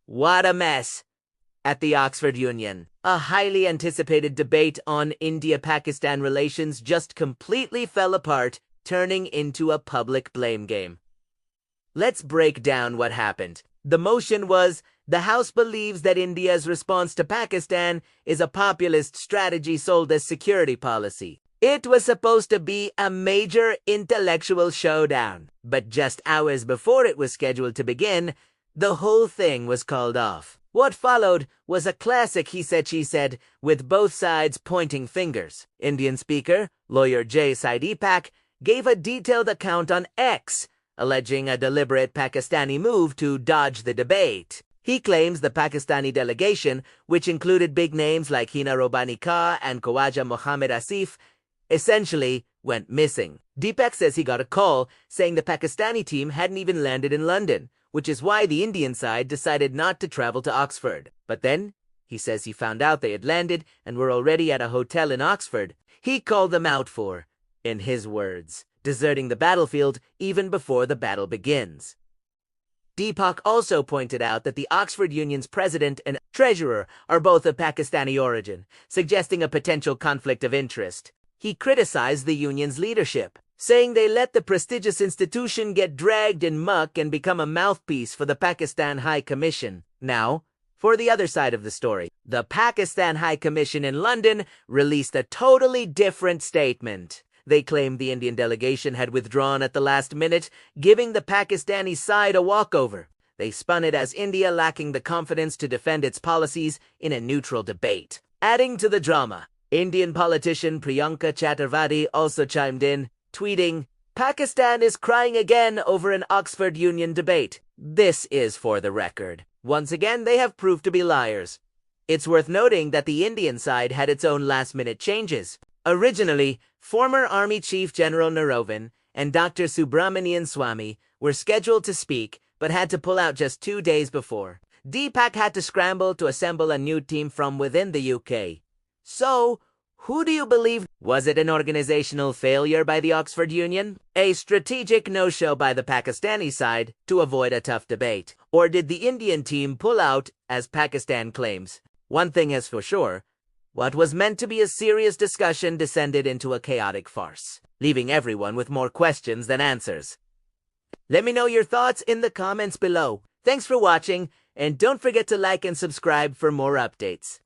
What a mess! At the Oxford Union, a highly anticipated debate on India-Pakistan relations just completely fell apart, turning into a public blame game. Let's break down what happened. The motion was, the House believes that India's response to Pakistan is a populist strategy sold as security policy. It was supposed to be a major intellectual showdown, but just hours before it was scheduled to begin, the whole thing was called off. What followed was a classic he said, she said, with both sides pointing fingers. Indian Speaker, lawyer J Sai Deepak, gave a detailed account on X, alleging a deliberate Pakistani move to dodge the debate. He claims the Pakistani delegation, which included big names like Hina Rabbani Khar and Khawaja Mohammed Asif, essentially went missing. Deepak says he got a call saying the Pakistani team hadn't even landed in London, which is why the Indian side decided not to travel to Oxford. But then, he says he found out they had landed and were already at a hotel in Oxford. He called them out for, in his words, deserting the battlefield even before the battle begins. Deepak also pointed out that the Oxford Union's president and treasurer are both of Pakistani origin, suggesting a potential conflict of interest. He criticized the union's leadership, saying they let the prestigious institution get dragged in muck and become a mouthpiece for the Pakistan High Commission. Now, for the other side of the story, the Pakistan High Commission in London released a totally different statement. They claimed the Indian delegation had withdrawn at the last minute, giving the Pakistani side a walkover. They spun it as India lacking the confidence to defend its policies in a neutral debate. Adding to the drama, Indian politician Priyanka Chaturvedi also chimed in, tweeting, "Pakistan is crying again over an Oxford Union debate. This is for the record." Once again, they have proved to be liars. It's worth noting that the Indian side had its own last-minute changes. Originally, former Army Chief General Naravane and Dr. Subramanian Swamy were scheduled to speak, but had to pull out just 2 days before. Deepak had to scramble to assemble a new team from within the UK. So, who do you believe? Was it an organizational failure by the Oxford Union? A strategic no-show by the Pakistani side to avoid a tough debate? Or did the Indian team pull out, as Pakistan claims? One thing is for sure, what was meant to be a serious discussion descended into a chaotic farce, leaving everyone with more questions than answers. Let me know your thoughts in the comments below. Thanks for watching, and don't forget to like and subscribe for more updates.